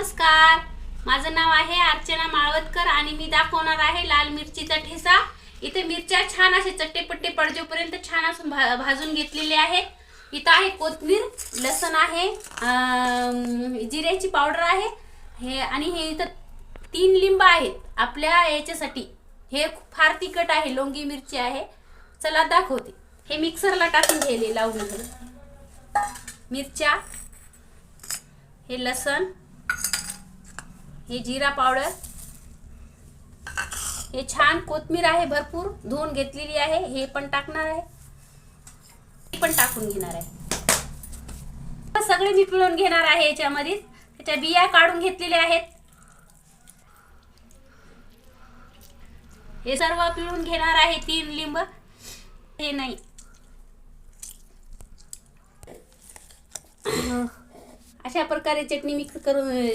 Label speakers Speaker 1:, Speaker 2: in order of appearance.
Speaker 1: नमस्कार, माझं नाव आहे अर्चना माळवतकर आणि मी दाखवणार आहे लाल मिरचीचा ठेचा। इथे मिरच्या छान असे चट्टेपट्टे पडजेपर्यंत छान असून भाजून घेतलेले आहेत। इथे आहे कोथिंबीर, लसूण आहे, जिऱ्याची पावडर आहे, हे आणि हे इथे 3 लिंब आहेत आपल्या याच्यासाठी। हे फार तिखट आहे, लोंगी मिरची आहे। चला दाखवते। हे मिक्सरला टाकून घ्यायले लावून मिरच्या, हे लसूण, हे जिरा पावडर, हे छान कोथिंबीर आहे, भरपूर धुवून घेतलेली आहे, हे पण टाकणार आहे, हे पण टाकून घेणार आहे। सगळे मी पिळून घेणार आहे याच्यामध्ये। त्याच्या बिया काढून घेतलेल्या आहेत, हे सर्व पिळून घेणार आहे। 3 लिंब, हे नाही अशा प्रकारे चटणी मिक्स करून